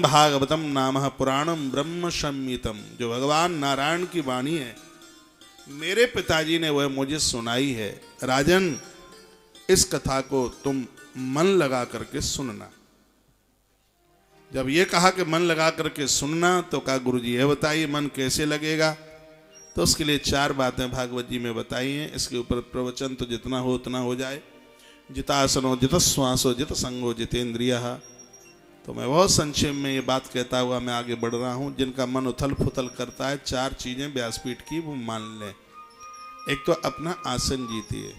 भागवतम नाम पुराणम ब्रह्म संहितम, जो भगवान नारायण की वाणी है, मेरे पिताजी ने वह मुझे सुनाई है। राजन, इस कथा को तुम मन लगा करके सुनना। जब ये कहा कि मन लगा करके सुनना, तो कहा गुरुजी यह बताइए मन कैसे लगेगा। तो उसके लिए 4 बातें भागवत जी में बताई हैं। इसके ऊपर प्रवचन तो जितना हो उतना हो जाए। जितासनो जित श्वासो जित संगो जितेंद्रिय। तो मैं बहुत संक्षेप में ये बात कहता हुआ मैं आगे बढ़ रहा हूँ। जिनका मन उथल पुथल करता है, 4 चीजें व्यासपीठ की वो मान लें। एक तो अपना आसन जीतिए।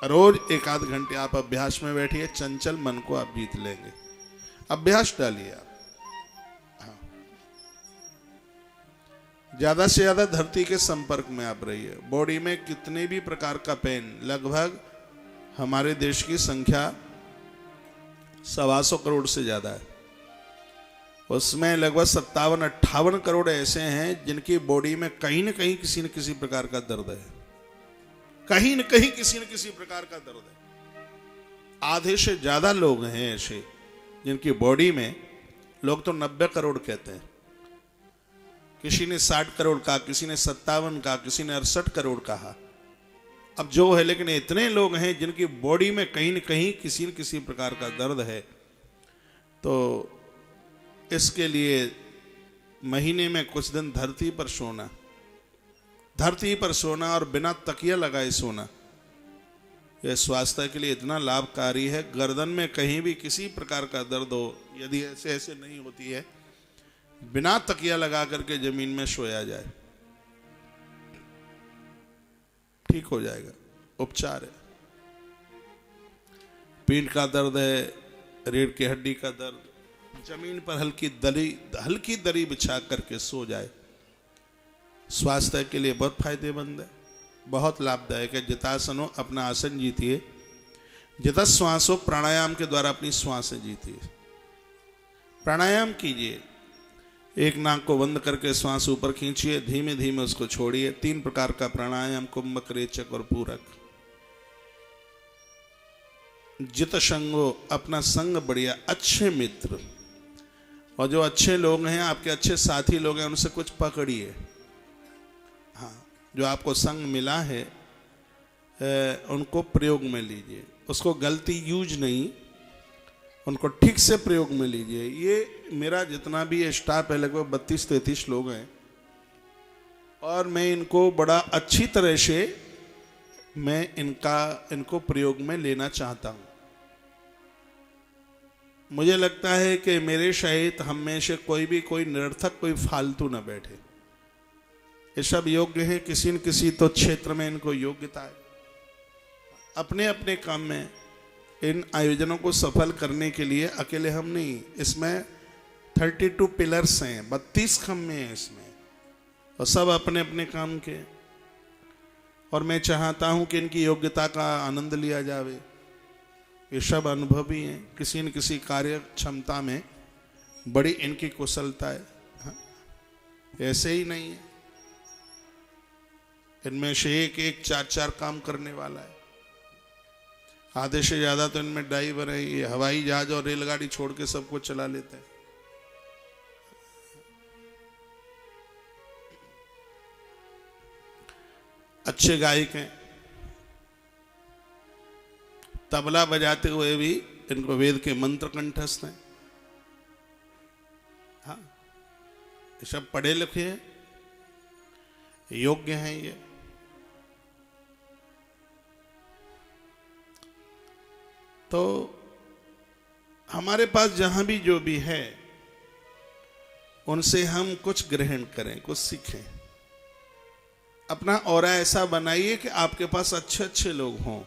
रोज 1-8 घंटे आप अभ्यास में बैठिए, चंचल मन को आप जीत लेंगे। अभ्यास डालिए आप। हाँ, ज्यादा से ज्यादा धरती के संपर्क में आप रहिए। बॉडी में कितने भी प्रकार का पेन, लगभग हमारे देश की संख्या 125 करोड़ से ज्यादा है। उसमें लगभग 57-58 करोड़ ऐसे हैं जिनकी बॉडी में कहीं न कहीं किसी न किसी प्रकार का दर्द है। कहीं न कहीं किसी न किसी प्रकार का दर्द है। आधे से ज्यादा लोग हैं ऐसे जिनकी बॉडी में, लोग तो 90 करोड़ कहते हैं, किसी ने 60 करोड़ कहा, किसी ने 57 कहा, किसी ने 68 करोड़ कहा। अब जो है, लेकिन इतने लोग हैं जिनकी बॉडी में कहीं न कहीं किसी न किसी प्रकार का दर्द है। तो इसके लिए महीने में कुछ दिन धरती पर सोना, धरती पर सोना और बिना तकिया लगाए सोना, यह स्वास्थ्य के लिए इतना लाभकारी है। गर्दन में कहीं भी किसी प्रकार का दर्द हो, यदि ऐसे ऐसे नहीं होती है, बिना तकिया लगा करके जमीन में सोया जाए, ठीक हो जाएगा। उपचार है। पीठ का दर्द है, रीढ़ की हड्डी का दर्द, जमीन पर हल्की दरी बिछा करके सो जाए, स्वास्थ्य के लिए बहुत फायदेमंद है, बहुत लाभदायक है। जितासनो, अपना आसन जीतिए। जिता श्वासो, प्राणायाम के द्वारा अपनी श्वासें जीतिए। प्राणायाम कीजिए। एक नाक को बंद करके श्वास ऊपर खींचिए, धीमे धीमे उसको छोड़िए। 3 प्रकार का प्राणायाम, कुंभक, रेचक और पूरक। जित संगो, अपना संग बढ़िया, अच्छे मित्र और जो अच्छे लोग हैं, आपके अच्छे साथी लोग हैं, उनसे कुछ पकड़िए। हाँ, जो आपको संग मिला है उनको प्रयोग में लीजिए। उसको गलती यूज नहीं, उनको ठीक से प्रयोग में लीजिए। ये मेरा जितना भी स्टाफ है, लगभग 32-33 लोग हैं, और मैं इनको बड़ा अच्छी तरह से मैं इनको प्रयोग में लेना चाहता हूं। मुझे लगता है कि मेरे सहित हम में से कोई निरर्थक, कोई फालतू न बैठे। ये सब योग्य हैं, किसी न किसी तो क्षेत्र में इनको योग्यता है। अपने अपने काम में इन आयोजनों को सफल करने के लिए अकेले हम नहीं, इसमें 32 पिलर्स हैं, 32 खम्भे हैं इसमें, और सब अपने अपने काम के। और मैं चाहता हूं कि इनकी योग्यता का आनंद लिया जावे। ये सब अनुभवी हैं, किसी न किसी कार्य क्षमता में बड़ी इनकी कुशलता है। हाँ? ऐसे ही नहीं है, इनमें से एक 4 काम करने वाला है। आधे से ज्यादा तो इनमें ड्राइवर है, ये हवाई जहाज और रेलगाड़ी छोड़ के सब कुछ चला लेते हैं। अच्छे गायक हैं, तबला बजाते हुए भी इनको वेद के मंत्र कंठस्थ हैं। हाँ, ये सब पढ़े लिखे हैं, योग्य हैं ये। तो हमारे पास जहां भी जो भी है, उनसे हम कुछ ग्रहण करें, कुछ सीखें। अपना ऑरा ऐसा बनाइए कि आपके पास अच्छे अच्छे लोग हों,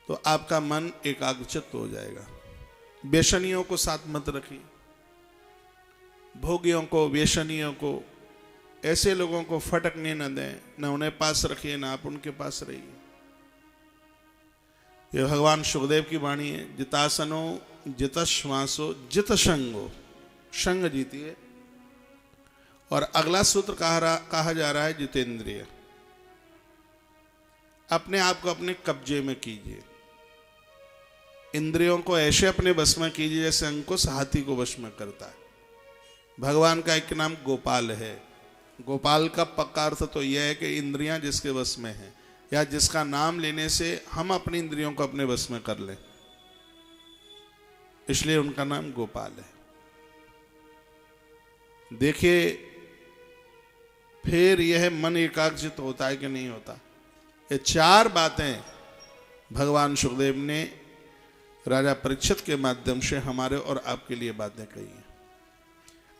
तो आपका मन एकाग्रचित्त हो जाएगा। व्यसनियों को साथ मत रखिए, भोगियों को, व्यसनियों को, ऐसे लोगों को फटकने न दें। न उन्हें पास रखिए, ना आप उनके पास रहिए। ये भगवान सुखदेव की वाणी है। जितासनो जित श्वासो जित संगो, संग जीतिए। और अगला सूत्र कहा जा रहा है जितेंद्रिय। अपने आप को अपने कब्जे में कीजिए। इंद्रियों को ऐसे अपने वश में कीजिए जैसे अंकुश हाथी को वश में करता है। भगवान का एक नाम गोपाल है। गोपाल का पक्का अर्थ तो यह है कि इंद्रियां जिसके वश में हैं, या जिसका नाम लेने से हम अपनी इंद्रियों को अपने वश में कर लें, इसलिए उनका नाम गोपाल है। देखिए फिर यह मन एकाग्रचित होता है कि नहीं होता। ये चार बातें भगवान सुखदेव ने राजा परीक्षित के माध्यम से हमारे और आपके लिए बातें कही हैं।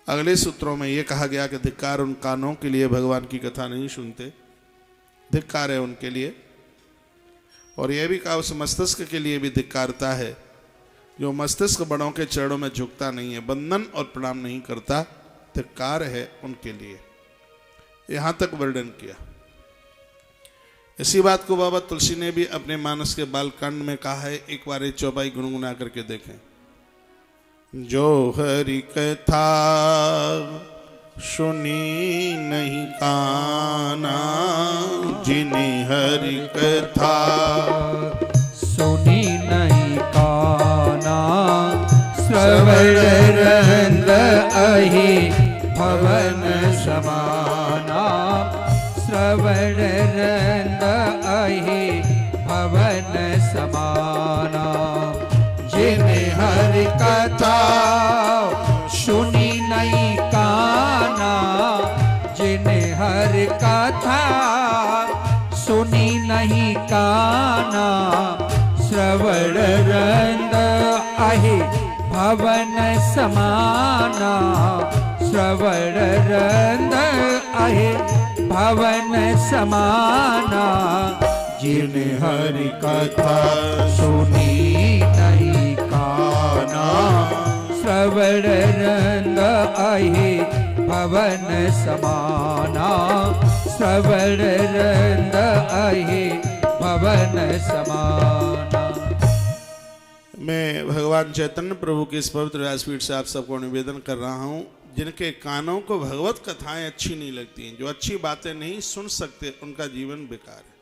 अगले सूत्रों में यह कहा गया कि धिक्कार उन कानों के लिए भगवान की कथा नहीं सुनते, धिक्कार है उनके लिए। और यह भी कहा उस मस्तिष्क के लिए भी धिक्कारता है जो मस्तिष्क बड़ों के चरणों में झुकता नहीं है, बंधन और प्रणाम नहीं करता, धिक्कार है उनके लिए। यहां तक वर्णन किया। इसी बात को बाबा तुलसी ने भी अपने मानस के बालकांड में कहा है। एक बार ये चौपाई गुनगुना करके देखें। जो हरि कथा सुनी नहीं काना, जिन्हें हरि कथा सुनी नहीं काना, श्रवण रंग अहि भवन समाना, श्रवण रंग अहि भवन समाना। जिन्हें हरि कथा सुनी नहीं काना, जिन्हें हरि कथा सुनी नहीं काना, श्रवण रंग अहि भवन समाना, श्रवण रंग अहि भवन समाना। जिन्हें हरि कथा सुनी नहीं काना, श्रवण रंग अहि भवन समाना, श्रवण रंग अहि भवन समाना। मैं भगवान चैतन्य प्रभु के इस पवित्र व्यासपीठ से आप सबको निवेदन कर रहा हूं, जिनके कानों को भगवत कथाएं अच्छी नहीं लगती हैं, जो अच्छी बातें नहीं सुन सकते, उनका जीवन बेकार है।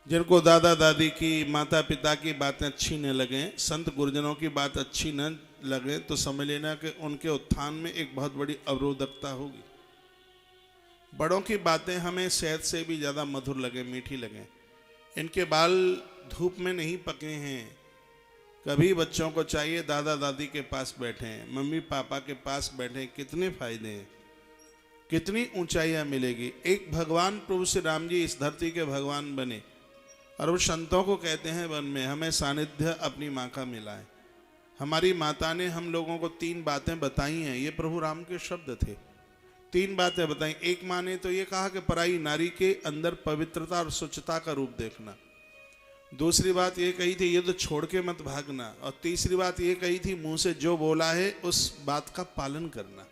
जिनको दादा दादी की, माता पिता की बातें अच्छी न लगें, संत गुरुजनों की बात अच्छी न लगे, तो समझ लेना कि उनके उत्थान में एक बहुत बड़ी अवरोधकता होगी। बड़ों की बातें हमें शहद से भी ज़्यादा मधुर लगे, मीठी लगे। इनके बाल धूप में नहीं पके हैं। कभी बच्चों को चाहिए दादा दादी के पास बैठें, मम्मी पापा के पास बैठें, कितने फायदे हैं, कितनी ऊंचाइयां मिलेगी। एक भगवान प्रभु श्री राम जी इस धरती के भगवान बने और वो संतों को कहते हैं वन में हमें सानिध्य अपनी माँ का मिला है। हमारी माता ने हम लोगों को 3 बातें बताई हैं, ये प्रभु राम के शब्द थे। 3 बातें बताई। एक माँ ने तो ये कहा कि पराई नारी के अंदर पवित्रता और स्वच्छता का रूप देखना। दूसरी बात ये कही थी युद्ध छोड़ के मत भागना। और तीसरी बात ये कही थी मुंह से जो बोला है उस बात का पालन करना।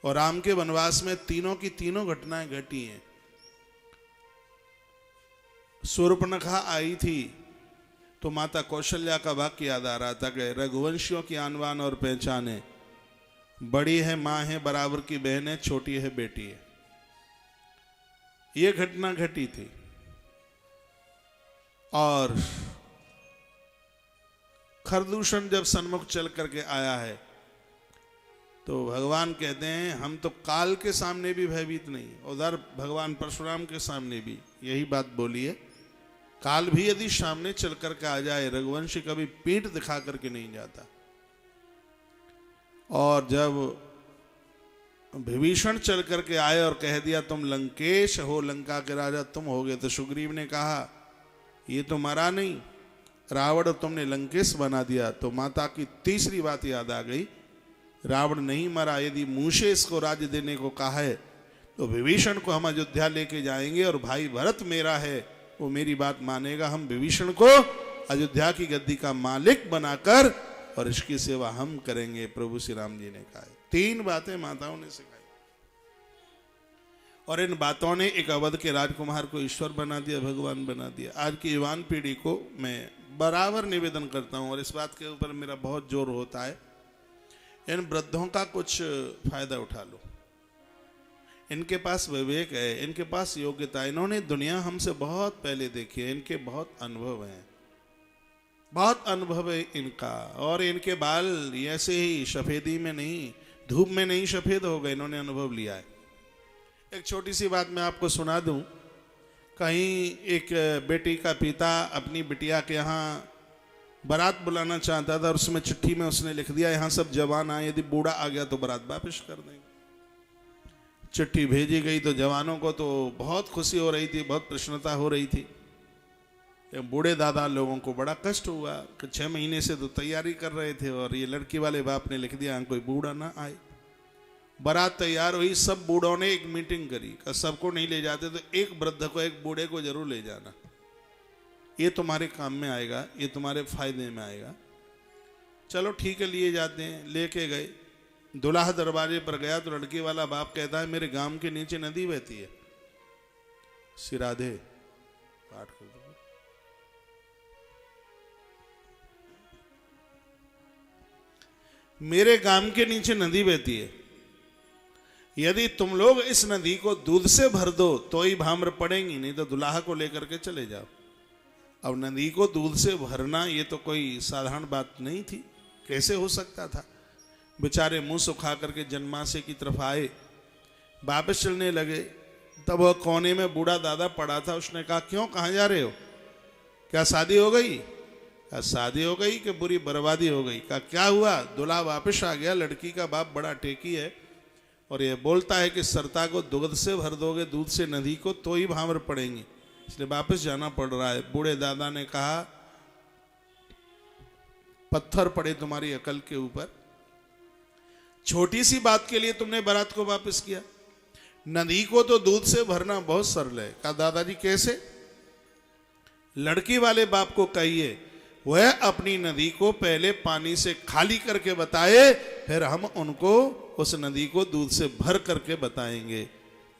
और राम के वनवास में तीनों की तीनों घटनाएं घटी हैं। शूर्पणखा आई थी तो माता कौशल्या का वाक्य याद आ रहा था कि रघुवंशियों की आनवान और पहचाने, बड़ी है माँ है, बराबर की बहन है, छोटी है बेटी है। ये घटना घटी थी। और खरदूषण जब सन्मुख चल करके आया है तो भगवान कहते हैं हम तो काल के सामने भी भयभीत नहीं। उधर भगवान परशुराम के सामने भी यही बात बोली है, काल भी यदि सामने चल करके आ जाए, रघुवंशी कभी पीठ दिखा करके नहीं जाता। और जब विभीषण चल करके आए और कह दिया तुम लंकेश हो, लंका के राजा तुम होगे, तो सुग्रीव ने कहा ये तो मरा नहीं, रावण तुमने लंकेश बना दिया। तो माता की तीसरी बात याद आ गई, रावण नहीं मरा। यदि मूसे इसको राज्य देने को कहा है तो विभीषण को हम अयोध्या लेके जाएंगे और भाई भरत मेरा है, वो मेरी बात मानेगा। हम विभीषण को अयोध्या की गद्दी का मालिक बनाकर और इसकी सेवा हम करेंगे, प्रभु श्री राम जी ने कहा। 3 बातें माताओं ने सिखाई और इन बातों ने एक अवध के राजकुमार को ईश्वर बना दिया, भगवान बना दिया। आज की युवान पीढ़ी को मैं बराबर निवेदन करता हूं और इस बात के ऊपर मेरा बहुत जोर होता है, इन वृद्धों का कुछ फायदा उठा लो। इनके पास विवेक है, इनके पास योग्यता, इन्होंने दुनिया हमसे बहुत पहले देखी है, इनके बहुत अनुभव हैं। बहुत अनुभव है इनका। और इनके बाल ऐसे ही सफेदी में नहीं, धूप में नहीं सफेद हो गए, इन्होंने अनुभव लिया है। एक छोटी सी बात मैं आपको सुना दूं। कहीं एक बेटी का पिता अपनी बिटिया के यहाँ बारात बुलाना चाहता था और उसमें चिट्ठी में उसने लिख दिया, यहाँ सब जवान आए, यदि बूढ़ा आ गया तो बारात वापस कर देंगे। चिट्ठी भेजी गई तो जवानों को तो बहुत खुशी हो रही थी, बहुत प्रसन्नता हो रही थी। बूढ़े दादा लोगों को बड़ा कष्ट हुआ कि 6 महीने से तो तैयारी कर रहे थे और ये लड़की वाले बाप ने लिख दिया कोई बूढ़ा ना आए। बारात तैयार हुई, सब बूढ़ों ने एक मीटिंग करी कि सबको नहीं ले जाते तो एक वृद्ध को, एक बूढ़े को जरूर ले जाना, ये तुम्हारे काम में आएगा, ये तुम्हारे फायदे में आएगा। चलो ठीक है, लिए जाते हैं। लेके गए, दुल्हा दरवाजे पर गया तो लड़की वाला बाप कहता है मेरे गांव के नीचे नदी बहती है, सिराधे पाठ कर दो। मेरे गांव के नीचे नदी बहती है, यदि तुम लोग इस नदी को दूध से भर दो तो ही भाम्र पड़ेंगी, नहीं तो दुल्हा को लेकर के चले जाओ। अब नदी को दूध से भरना ये तो कोई साधारण बात नहीं थी, कैसे हो सकता था। बेचारे मुंह सुखा करके जन्माशय की तरफ आए, वापस चलने लगे। तब वह कोने में बूढ़ा दादा पड़ा था, उसने कहा क्यों, कहाँ जा रहे हो, क्या शादी हो गई? क्या शादी हो गई कि बुरी बर्बादी हो गई? क्या हुआ? दूल्हा वापस आ गया, लड़की का बाप बड़ा टेकी है और ये बोलता है कि सरता को दूध से भर दोगे, दूध से नदी को, तो ही भाम्र पड़ेंगी, इसलिए वापस जाना पड़ रहा है। बूढ़े दादा ने कहा पत्थर पड़े तुम्हारी अकल के ऊपर, छोटी सी बात के लिए तुमने बारात को वापस किया। नदी को तो दूध से भरना बहुत सरल है। कहा दादाजी कैसे? लड़की वाले बाप को कहिए वह अपनी नदी को पहले पानी से खाली करके बताए, फिर हम उनको उस नदी को दूध से भर करके बताएंगे।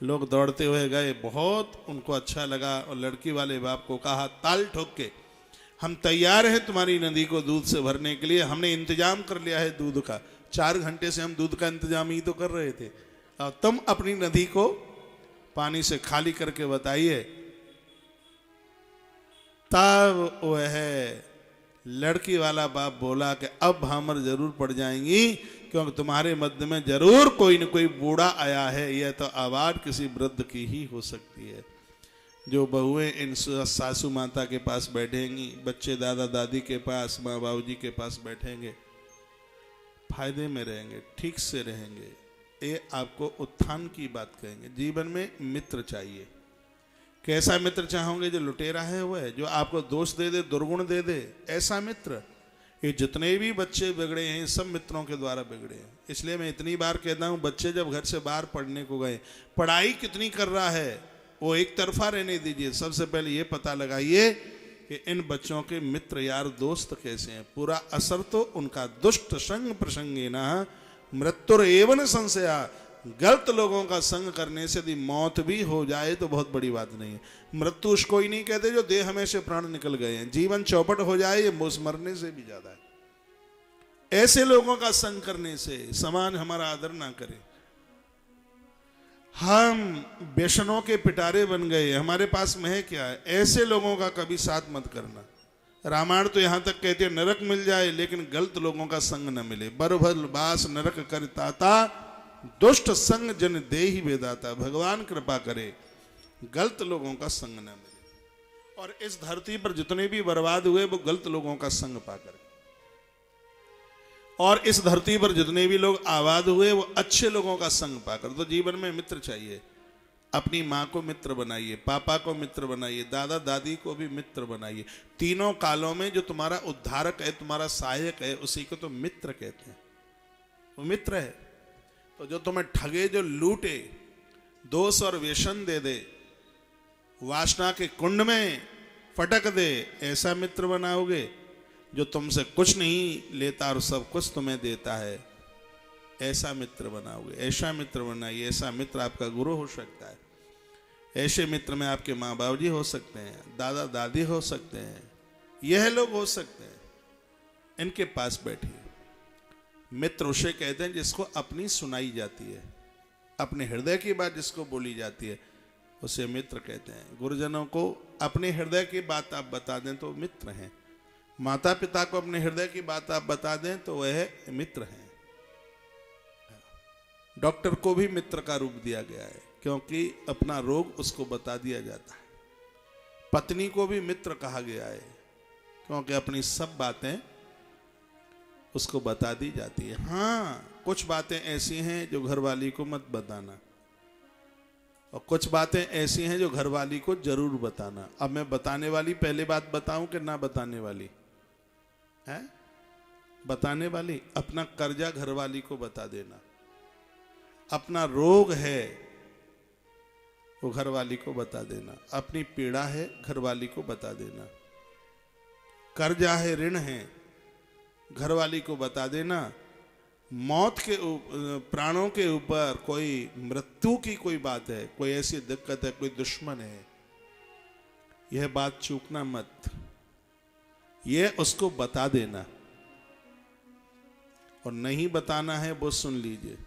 लोग दौड़ते हुए गए, बहुत उनको अच्छा लगा और लड़की वाले बाप को कहा ताल ठोक के हम तैयार हैं तुम्हारी नदी को दूध से भरने के लिए, हमने इंतजाम कर लिया है दूध का, 4 घंटे से हम दूध का इंतजाम ही तो कर रहे थे, और तुम अपनी नदी को पानी से खाली करके बताइए। तब वह लड़की वाला बाप बोला कि अब भामर जरूर पड़ जाएंगी, क्योंकि तुम्हारे मध्य में जरूर कोई न कोई बूढ़ा आया है, यह तो आवाज किसी वृद्ध की ही हो सकती है। जो बहुएं इन सासू माता के पास बैठेंगी, बच्चे दादा दादी के पास, माँ बाबूजी के पास बैठेंगे, फायदे में रहेंगे, ठीक से रहेंगे, ये आपको उत्थान की बात कहेंगे। जीवन में मित्र चाहिए। कैसा मित्र चाहोगे? जो लुटेरा है वो है, जो आपको दोष दे दे, दुर्गुण दे दे, ऐसा मित्र। ये जितने भी बच्चे बिगड़े हैं सब मित्रों के द्वारा बिगड़े हैं। इसलिए मैं इतनी बार कहता हूँ, बच्चे जब घर से बाहर पढ़ने को गए, पढ़ाई कितनी कर रहा है वो एक तरफा रहने दीजिए, सबसे पहले ये पता लगाइए कि इन बच्चों के मित्र यार दोस्त कैसे हैं। पूरा असर तो उनका दुष्ट संग प्रसंगेना मृत्युर एवं संशया, गलत लोगों का संग करने से यदि मौत भी हो जाए तो बहुत बड़ी बात नहीं है। मृत्यु उसको ही नहीं कहते जो देह में से प्राण निकल गए हैं, जीवन चौपट हो जाए ये मरने से भी ज्यादा है। ऐसे लोगों का संग करने से समाज हमारा आदर ना करे। हम व्यसनों के पिटारे बन गए, हमारे पास में है क्या है, ऐसे लोगों का कभी साथ मत करना। रामायण तो यहां तक कहते हैं नरक मिल जाए लेकिन गलत लोगों का संग न मिले। बरभल बास नरक करताता, दुष्ट संग जन दे ही वेदाता। भगवान कृपा करे गलत लोगों का संग न मिले। और इस धरती पर जितने भी बर्बाद हुए वो गलत लोगों का संग पाकर, और इस धरती पर जितने भी लोग आबाद हुए वो अच्छे लोगों का संग पाकर। तो जीवन में मित्र चाहिए। अपनी माँ को मित्र बनाइए, पापा को मित्र बनाइए, दादा दादी को भी मित्र बनाइए। तीनों कालों में जो तुम्हारा उद्धारक है, तुम्हारा सहायक है, उसी को तो मित्र कहते हैं, वो मित्र है। तो जो तुम्हें ठगे, जो लूटे, दोष और व्यसन दे दे, वासना के कुंड में फटक दे, ऐसा मित्र बनाओगे। जो तुमसे कुछ नहीं लेता और सब कुछ तुम्हें देता है, ऐसा मित्र बनाओगे। ऐसा मित्र बनाइए। ऐसा मित्र आपका गुरु हो सकता है, ऐसे मित्र में आपके माँ बाप जी हो सकते हैं, दादा दादी हो सकते हैं, यह लोग हो सकते हैं। इनके पास बैठिए। मित्र उसे कहते हैं जिसको अपनी सुनाई जाती है, अपने हृदय की बात जिसको बोली जाती है, उसे मित्र कहते हैं। गुरुजनों को अपने हृदय की बात आप बता दें तो मित्र हैं। माता पिता को अपने हृदय की बात आप बता दें तो वह मित्र हैं। डॉक्टर को भी मित्र का रूप दिया गया है, क्योंकि अपना रोग उसको बता दिया जाता है। पत्नी को भी मित्र कहा गया है, क्योंकि अपनी सब बातें उसको बता दी जाती है। हाँ, कुछ बातें ऐसी हैं जो घरवाली को मत बताना, और कुछ बातें ऐसी हैं जो घरवाली को जरूर बताना। अब मैं बताने वाली पहले बात बताऊं कि ना बताने वाली है? बताने वाली। अपना कर्जा घरवाली को बता देना, अपना रोग है वो घरवाली को बता देना, अपनी पीड़ा है घरवाली को बता देना, कर्जा है, ऋण है, घरवाली को बता देना। मौत के प्राणों के ऊपर कोई मृत्यु की कोई बात है, कोई ऐसी दिक्कत है, कोई दुश्मन है, यह बात चूकना मत, यह उसको बता देना। और नहीं बताना है वो सुन लीजिए।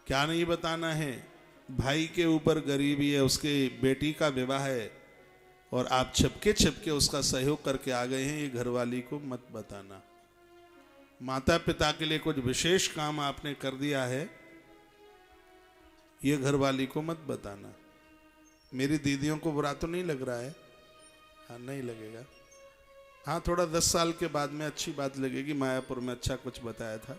क्या नहीं बताना है? भाई के ऊपर गरीबी है, उसके बेटी का विवाह है, और आप छिपके छिपके उसका सहयोग करके आ गए हैं, ये घरवाली को मत बताना। माता पिता के लिए कुछ विशेष काम आपने कर दिया है, ये घरवाली को मत बताना। मेरी दीदियों को बुरा तो नहीं लग रहा है? हाँ, नहीं लगेगा। हाँ, थोड़ा 10 साल के बाद में अच्छी बात लगेगी। मायापुर में अच्छा कुछ बताया था।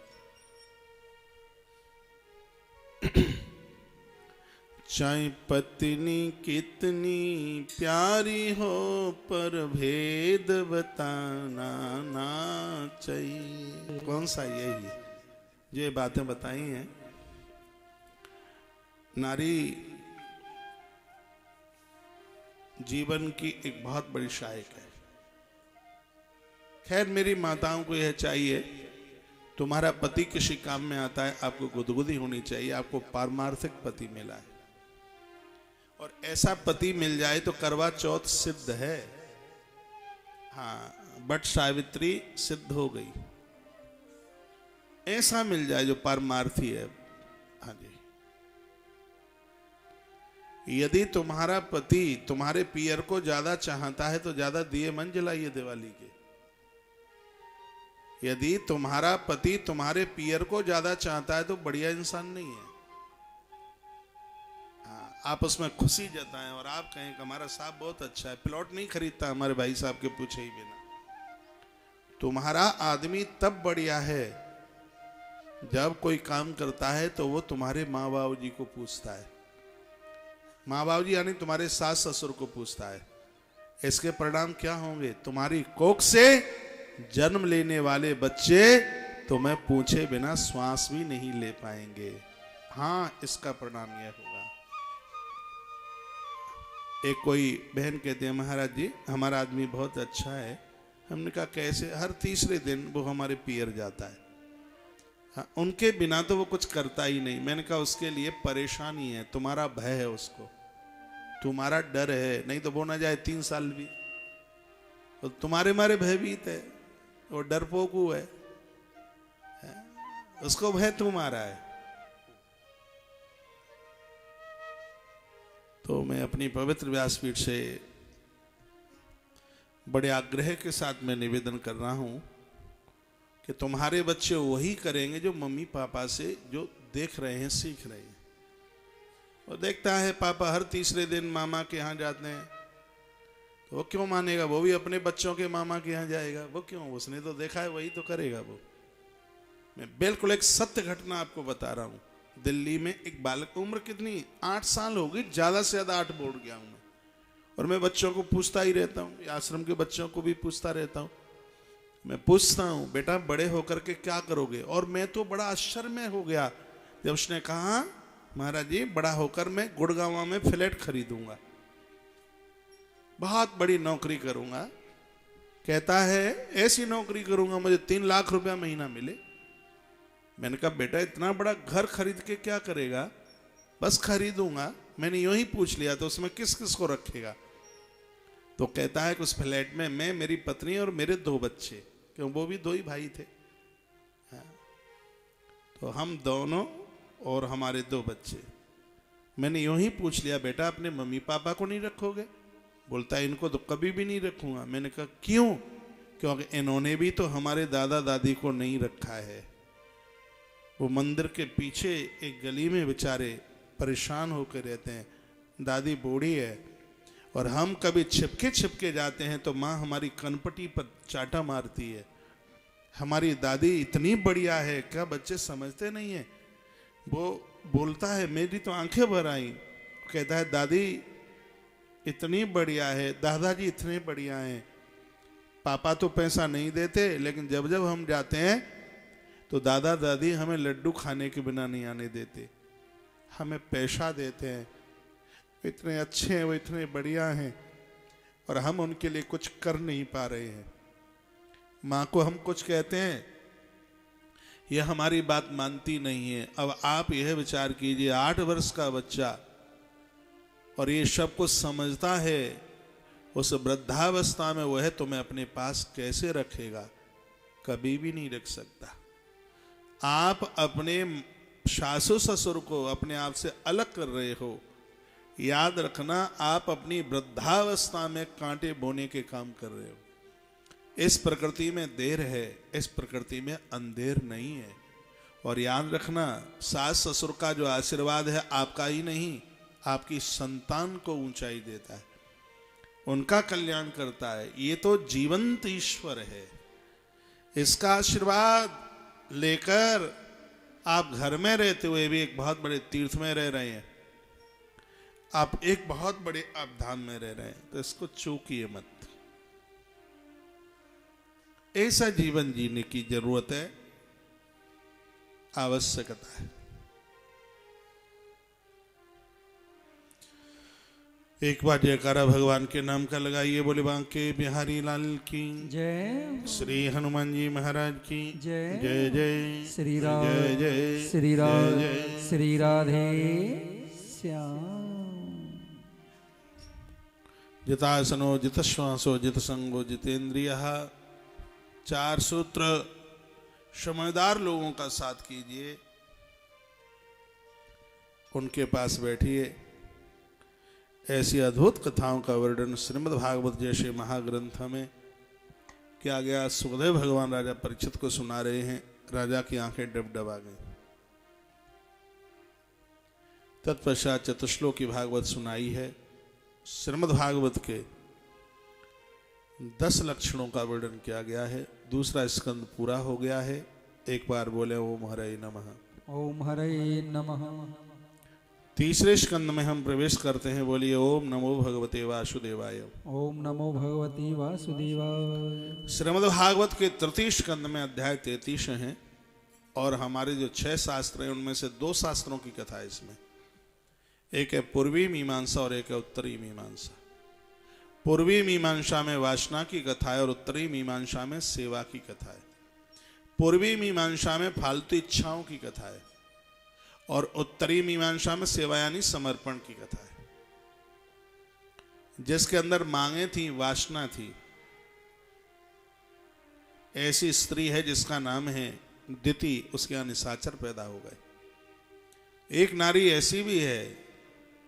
चाहे पत्नी कितनी प्यारी हो, पर भेद बताना ना चाहिए। कौन सा? यही ये बातें बताई हैं। नारी जीवन की एक बहुत बड़ी सहायक है। खैर, मेरी माताओं को यह चाहिए, तुम्हारा पति किसी काम में आता है, आपको गुदगुदी होनी चाहिए, आपको पारमार्थिक पति मिला है, और ऐसा पति मिल जाए तो करवा चौथ सिद्ध है। हाँ, बट सावित्री सिद्ध हो गई। ऐसा मिल जाए जो पारमार्थी है। हाँ जी, यदि तुम्हारा पति तुम्हारे पियर को ज्यादा चाहता है तो ज्यादा दिए मन जलाइए दिवाली के। यदि तुम्हारा पति तुम्हारे पियर को ज्यादा चाहता है तो बढ़िया इंसान नहीं है। आप उसमें खुशी जताएं और आप कहें कि हमारा साहब बहुत अच्छा है, प्लॉट नहीं खरीदता हमारे भाई साहब के पूछे ही बिना। तुम्हारा आदमी तब बढ़िया है जब कोई काम करता है तो वो तुम्हारे माँ बाबू जी को पूछता है। माँ बाबू जी यानी तुम्हारे सास ससुर को पूछता है। इसके परिणाम क्या होंगे? तुम्हारी कोख से जन्म लेने वाले बच्चे तुम्हें पूछे बिना श्वास भी नहीं ले पाएंगे। हाँ, इसका परिणाम यह होगा। एक कोई बहन कहते हैं, महाराज जी हमारा आदमी बहुत अच्छा है। हमने कहा कैसे? हर तीसरे दिन वो हमारे पियर जाता है। हाँ, उनके बिना तो वो कुछ करता ही नहीं। मैंने कहा उसके लिए परेशानी है, तुम्हारा भय है, उसको तुम्हारा डर है, नहीं तो वो ना जाए 3 साल भी। तो तुम्हारे मारे भयभीत है, वो डरपोकू है, उसको भय तुम्हारा है। तो मैं अपनी पवित्र व्यासपीठ से बड़े आग्रह के साथ मैं निवेदन कर रहा हूं कि तुम्हारे बच्चे वही करेंगे जो मम्मी पापा से जो देख रहे हैं, सीख रहे हैं। वो देखता है पापा हर तीसरे दिन मामा के यहाँ जाते हैं, तो वो क्यों मानेगा? वो भी अपने बच्चों के मामा के यहाँ जाएगा। वो क्यों? उसने तो देखा है, वही तो करेगा वो। मैं बिल्कुल एक सत्य घटना आपको बता रहा हूँ। दिल्ली में एक बालक, उम्र कितनी 8 साल होगी, ज्यादा से ज्यादा 8 बोर्ड गया हूं मैं, और मैं बच्चों को पूछता ही रहता हूँ, आश्रम के बच्चों को भी पूछता रहता हूँ। मैं पूछता हूँ बेटा बड़े होकर के क्या करोगे? और मैं तो बड़ा आश्चर्य में हो गया जब उसने कहा महाराज जी बड़ा होकर मैं गुड़गांव में फ्लैट खरीदूंगा, बहुत बड़ी नौकरी करूंगा। कहता है ऐसी नौकरी करूंगा मुझे 3 लाख रुपया महीना मिले। मैंने कहा बेटा इतना बड़ा घर खरीद के क्या करेगा? बस खरीदूंगा। मैंने यूं ही पूछ लिया, तो उसमें किस किस को रखेगा? तो कहता है कि उस फ्लैट में मैं, मेरी पत्नी और मेरे 2 बच्चे, क्यों वो भी 2 ही भाई थे। हाँ। तो हम दोनों और हमारे 2 बच्चे। मैंने यूं ही पूछ लिया बेटा अपने मम्मी पापा को नहीं रखोगे? बोलता है इनको तो कभी भी नहीं रखूंगा। मैंने कहा क्यों? क्योंकि इन्होंने भी तो हमारे दादा दादी को नहीं रखा है। वो मंदिर के पीछे एक गली में बेचारे परेशान होकर रहते हैं। दादी बूढ़ी है और हम कभी छिपके जाते हैं तो माँ हमारी कनपटी पर चाटा मारती है। हमारी दादी इतनी बढ़िया है, क्या बच्चे समझते नहीं है। वो बोलता है, मेरी तो आंखें भर आई। कहता है दादी इतनी बढ़िया है, दादाजी इतने बढ़िया हैं। पापा तो पैसा नहीं देते, लेकिन जब जब हम जाते हैं तो दादा दादी हमें लड्डू खाने के बिना नहीं आने देते, हमें पैसा देते हैं। इतने अच्छे हैं, वो इतने बढ़िया हैं और हम उनके लिए कुछ कर नहीं पा रहे हैं। माँ को हम कुछ कहते हैं, यह हमारी बात मानती नहीं है। अब आप यह विचार कीजिए, 8 वर्ष का बच्चा और ये सब कुछ समझता है, उस वृद्धावस्था में वह तुम्हें अपने पास कैसे रखेगा? कभी भी नहीं रख सकता। आप अपने सासू ससुर को अपने आप से अलग कर रहे हो। याद रखना, आप अपनी वृद्धावस्था में कांटे बोने के काम कर रहे हो। इस प्रकृति में देर है, इस प्रकृति में अंधेर नहीं है। और याद रखना, सास ससुर का जो आशीर्वाद है आपका ही नहीं, आपकी संतान को ऊंचाई देता है, उनका कल्याण करता है। ये तो जीवंत ईश्वर है। इसका आशीर्वाद लेकर आप घर में रहते हुए भी एक बहुत बड़े तीर्थ में रह रहे हैं, आप एक बहुत बड़े आबधाम में रह रहे हैं, तो इसको चूकिए मत। ऐसा जीवन जीने की जरूरत है, आवश्यकता है। एक बार जयकारा भगवान के नाम का लगाइए। बोले बांके बिहारी लाल की जय, श्री हनुमान जी महाराज की जय, जय जय श्री राम, जय जय श्री राम, जय जय। श्री राधे श्याम। जितासनो जितश्वासो जितसंगो जितेंद्रिय। 4 सूत्र समझदार लोगों का साथ कीजिए, उनके पास बैठिए। ऐसी अद्भुत कथाओं का वर्णन श्रीमद् भागवत जैसे महाग्रंथ में किया गया। सुखदेव भगवान राजा परीक्षित को सुना रहे हैं। राजा की आंखें डबडबा गई। तत्पश्चात चतुश्लोकी भागवत सुनाई है। श्रीमद् भागवत के 10 लक्षणों का वर्णन किया गया है। दूसरा स्कंद पूरा हो गया है। एक बार बोले ओम हरे नमः। ओम हरे नमः। तीसरे स्कंद में हम प्रवेश करते हैं। बोलिए ओम नमो भगवते वासुदेवाय। ओम नमो भगवती वासुदेवाय। श्रीमद् भागवत के तृतीय स्कंद में अध्याय 33 हैं और हमारे जो 6 शास्त्र हैं उनमें से 2 शास्त्रों की कथा है इसमें। एक है पूर्वी मीमांसा और एक है उत्तरी मीमांसा। पूर्वी मीमांसा में वासना की कथा है और उत्तरी मीमांसा में सेवा की कथा है। पूर्वी मीमांसा में फालतू इच्छाओं की कथा है और उत्तरी मीमांसा में सेवा यानी समर्पण की कथा है। जिसके अंदर मांगे थी, वासना थी, ऐसी स्त्री है जिसका नाम है दिति, उसके यहाँ निशाचर पैदा हो गए। एक नारी ऐसी भी है,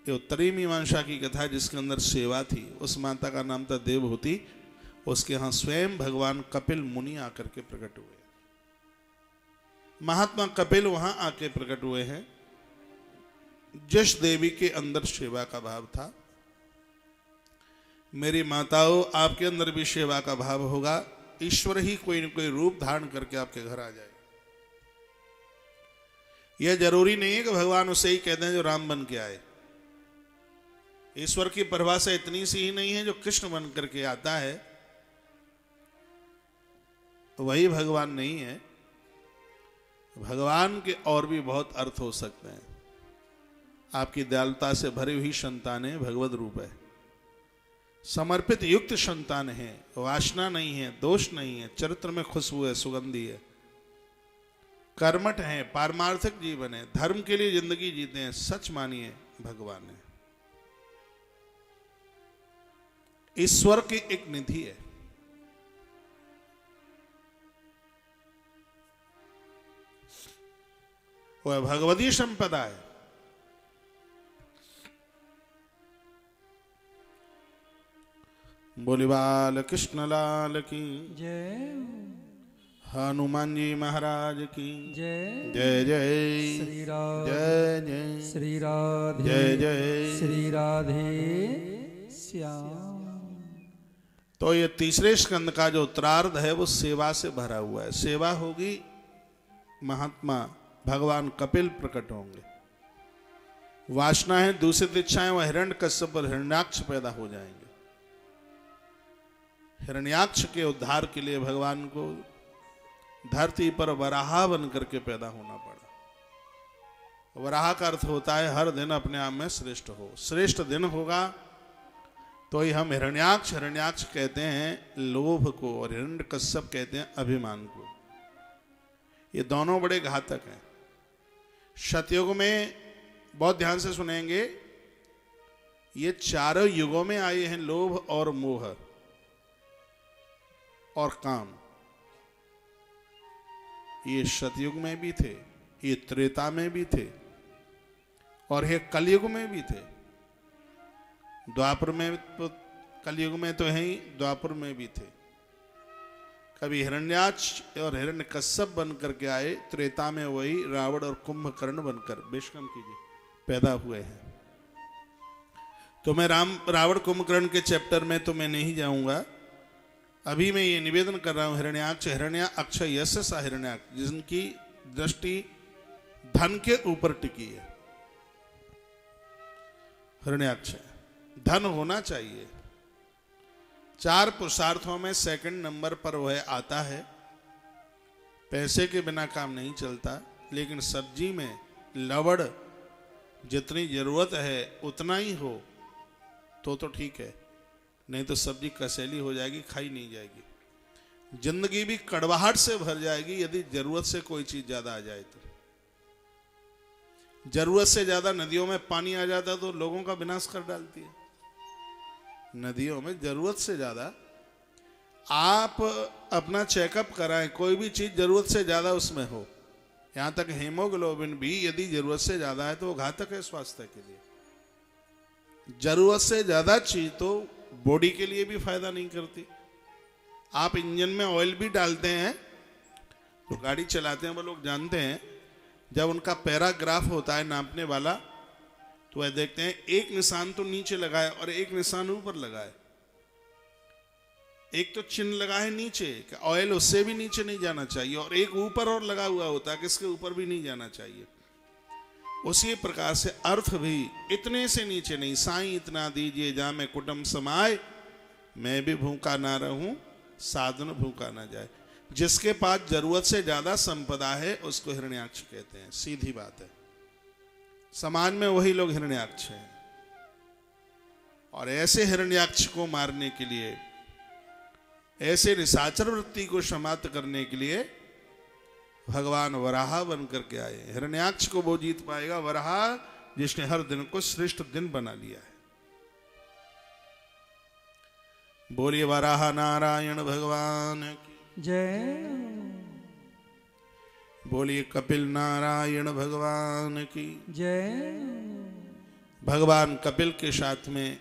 ये उत्तरी मीमांसा की कथा है, जिसके अंदर सेवा थी। उस माता का नाम था देवहूति। उसके यहाँ स्वयं भगवान कपिल मुनि आकर के प्रकट हुए। महात्मा कपिल वहां आके प्रकट हुए हैं। जिस देवी के अंदर सेवा का भाव था, मेरी माताओं आपके अंदर भी सेवा का भाव होगा। ईश्वर ही कोई न कोई रूप धारण करके आपके घर आ जाए। यह जरूरी नहीं है कि भगवान उसे ही कहते हैं जो राम बन के आए। ईश्वर की परिभाषा इतनी सी ही नहीं है जो कृष्ण बन करके आता है वही भगवान नहीं है। भगवान के और भी बहुत अर्थ हो सकते हैं। आपकी दयालुता से भरी हुई संतानें भगवत रूप है। समर्पित युक्त संतान है, वासना नहीं है, दोष नहीं है, चरित्र में खुशबू है, सुगंधी है, कर्मठ है, पारमार्थिक जीवन है, धर्म के लिए जिंदगी जीते हैं, सच मानिए भगवान है। ईश्वर की एक निधि है। वह भगवती संपदा है। बोले बाल कृष्ण लाल की जय हनुमान जी महाराज की जय जय जय श्री राम जय जय श्री राधे जय जय। श्री राधे श्याम। तो ये तीसरे स्कंद का जो उत्तरार्ध है वो सेवा से भरा हुआ है। सेवा होगी, महात्मा भगवान कपिल प्रकट होंगे। वासना है, दूषित इच्छाएं, वह हिरण्यकश्यप और हिरण्याक्ष पैदा हो जाएंगे। हिरण्याक्ष के उद्धार के लिए भगवान को धरती पर वराह बन करके पैदा होना पड़ा। वराह का अर्थ होता है हर दिन अपने आप में श्रेष्ठ हो। श्रेष्ठ दिन होगा तो ही हम हिरण्याक्ष कहते हैं लोभ को, और हिरण्यकश्यप कहते हैं अभिमान को। ये दोनों बड़े घातक हैं। सतयुग में बहुत ध्यान से सुनेंगे, ये चारों युगों में आए हैं, लोभ और मोह और काम। ये सतयुग में भी थे, ये त्रेता में भी थे, और ये कलयुग में भी थे। द्वापर में तो, कलयुग में तो है ही, द्वापर में भी थे। कभी हिरण्याक्ष और हिरण्यकश्यप बन करके आए, त्रेता में वही रावण और कुंभकर्ण बनकर, बेशकम कीजिए, पैदा हुए हैं। तो मैं रावण कुंभकर्ण के चैप्टर में तो मैं नहीं जाऊंगा। अभी मैं ये निवेदन कर रहा हूं, हिरण्याक्ष यश सा हिरण्याक्ष, जिनकी दृष्टि धन के ऊपर टिकी है। हिरण्याक्ष धन होना चाहिए। 4 पुरुषार्थों में सेकंड नंबर पर वह आता है। पैसे के बिना काम नहीं चलता, लेकिन सब्जी में लवड़ जितनी जरूरत है उतना ही हो तो ठीक है, नहीं तो सब्जी कसैली हो जाएगी, खाई नहीं जाएगी। जिंदगी भी कड़वाहट से भर जाएगी यदि जरूरत से कोई चीज ज्यादा आ जाए तो। जरूरत से ज्यादा नदियों में पानी आ जाता तो लोगों का विनाश कर डालती है। नदियों में जरूरत से ज्यादा, आप अपना चेकअप कराएं, कोई भी चीज जरूरत से ज्यादा उसमें हो, यहां तक हीमोग्लोबिन भी यदि जरूरत से ज्यादा है तो वो घातक है स्वास्थ्य के लिए। जरूरत से ज्यादा चीज तो बॉडी के लिए भी फायदा नहीं करती। आप इंजन में ऑयल भी डालते हैं, तो गाड़ी चलाते हैं वो लोग जानते हैं, जब उनका पैराग्राफ होता है नापने वाला, तो वह देखते हैं एक निशान तो नीचे लगाए और एक निशान ऊपर लगाए। एक तो चिन्ह लगा है नीचे कि ऑयल उससे भी नीचे नहीं जाना चाहिए, और एक ऊपर और लगा हुआ होता है कि इसके ऊपर भी नहीं जाना चाहिए। उसी प्रकार से अर्थ भी इतने से नीचे नहीं। साईं इतना दीजिए जा मैं कुटुंब समाए, मैं भी भूखा ना रहूं साधन भूखा ना जाए। जिसके पास जरूरत से ज्यादा संपदा है उसको हिरण्याक्ष कहते हैं, सीधी बात है। समाज में वही लोग हिरण्याक्ष हैं। और ऐसे हिरण्याक्ष को मारने के लिए, ऐसे निशाचर वृत्ति को समाप्त करने के लिए भगवान वराह बन करके आए। हिरण्याक्ष को वो जीत पाएगा वराह जिसने हर दिन को श्रेष्ठ दिन बना लिया है। बोलिए वराह नारायण भगवान की जय। बोलिए कपिल नारायण भगवान की जय। भगवान कपिल के साथ में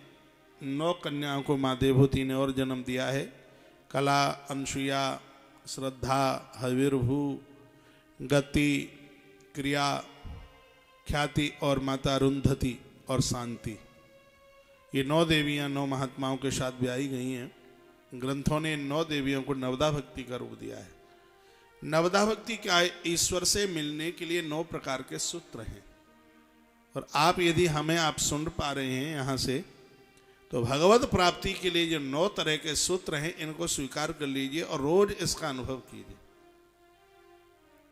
9 कन्याओं को माँ देवहूति ने और जन्म दिया है। कला, अनसुया, श्रद्धा, हविर्भू, गति, क्रिया, ख्याति और माता अरुंधति और शांति। ये 9 देवियां 9 महात्माओं के साथ ब्याही गई हैं। ग्रंथों ने 9 देवियों को नवदा भक्ति का रूप दिया है। नवदा भक्ति क्या है? ईश्वर से मिलने के लिए 9 प्रकार के सूत्र हैं। और आप यदि आप सुन पा रहे हैं यहाँ से, तो भगवत प्राप्ति के लिए जो 9 तरह के सूत्र हैं इनको स्वीकार कर लीजिए और रोज इसका अनुभव कीजिए।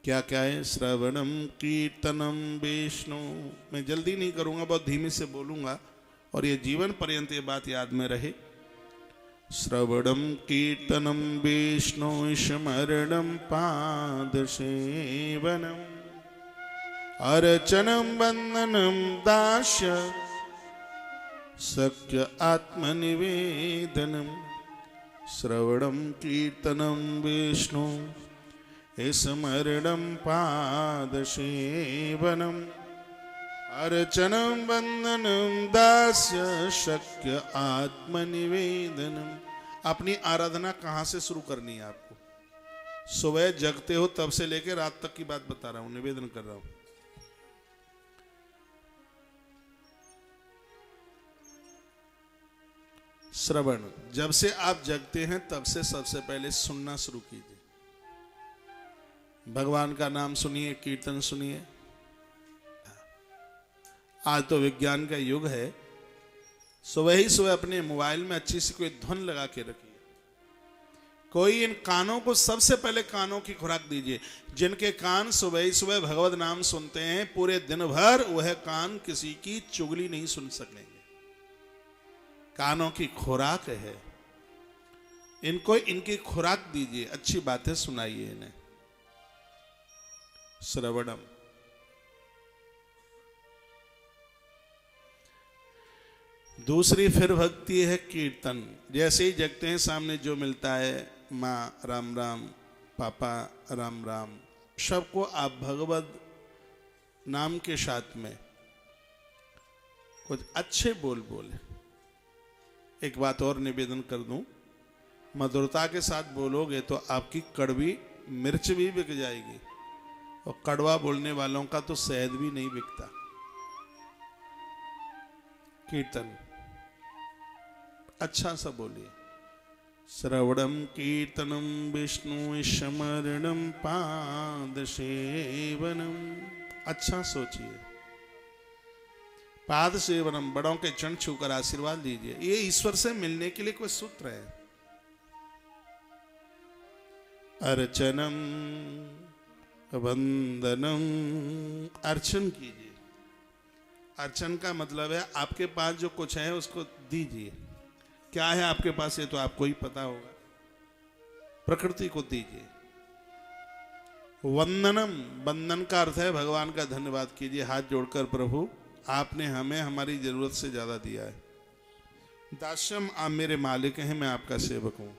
क्या क्या है? श्रवणम कीर्तनम विष्णु। मैं जल्दी नहीं करूंगा, बहुत धीमे से बोलूंगा और ये जीवन पर्यंत ये बात याद में रहे। श्रवणम कीर्तनम विष्णु स्मरणम पाद सेवनम अर्चनम वंदनम दास्य सख्य आत्मनिवेदनम। श्रवणम कीर्तनम विष्णु स्मरणम पाद सेवनम अर्चनम वंदनम दास्य शक्य आत्मनिवेदनम। अपनी आराधना कहां से शुरू करनी है आपको? सुबह जगते हो तब से लेकर रात तक की बात बता रहा हूं, निवेदन कर रहा हूं। श्रवण, जब से आप जगते हैं तब से सबसे पहले सुनना शुरू कीजिए। भगवान का नाम सुनिए, कीर्तन सुनिए। आज तो विज्ञान का युग है, सुबह ही सुबह अपने मोबाइल में अच्छी सी कोई धुन लगा के रखिए। कोई इन कानों को सबसे पहले कानों की खुराक दीजिए। जिनके कान सुबह ही सुबह भगवत नाम सुनते हैं, पूरे दिन भर वह कान किसी की चुगली नहीं सुन सकेंगे। कानों की खुराक है, इनको इनकी खुराक दीजिए, अच्छी बातें सुनाइए इन्हें। श्रवणम। दूसरी फिर भक्ति है कीर्तन। जैसे ही जगते हैं सामने जो मिलता है, माँ राम राम, पापा राम राम, सबको आप भगवत नाम के साथ में कुछ अच्छे बोल बोले। एक बात और निवेदन कर दूं, मधुरता के साथ बोलोगे तो आपकी कड़वी मिर्च भी बिक जाएगी, और कड़वा बोलने वालों का तो शहद भी नहीं बिकता। कीर्तन अच्छा सा बोलिए। श्रवणम कीर्तनम विष्णु स्मरणम पाद सेवनम। अच्छा सोचिए। पाद सेवनम, बड़ों के चरण छूकर आशीर्वाद लीजिए। ये ईश्वर से मिलने के लिए कोई सूत्र है। अर्चनम वंदनम, अर्चन कीजिए। अर्चन का मतलब है आपके पास जो कुछ है उसको दीजिए। क्या है आपके पास, ये तो आपको ही पता होगा। प्रकृति को दीजिए। वंदनम, वंदन का अर्थ है भगवान का धन्यवाद कीजिए हाथ जोड़कर, प्रभु आपने हमें हमारी जरूरत से ज्यादा दिया है। दास्यम, आप मेरे मालिक हैं, मैं आपका सेवक हूं।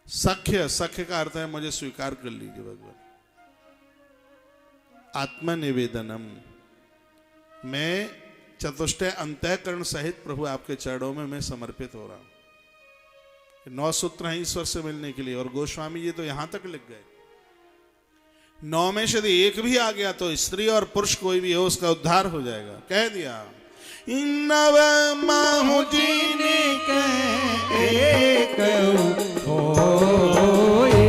सख्य, सख्य का अर्थ है मुझे स्वीकार कर लीजिए भगवान। आत्मनिवेदनम, मैं चतुष्टय अंतःकरण सहित प्रभु आपके चरणों में मैं समर्पित हो रहा हूं। 9 सूत्र हैं ईश्वर से मिलने के लिए, और गोस्वामी जी तो यहां तक लिख गए। 9 में से यदि एक भी आ गया तो स्त्री और पुरुष कोई भी हो उसका उद्धार हो जाएगा। कह दिया। नव माहु जी ने एक होए,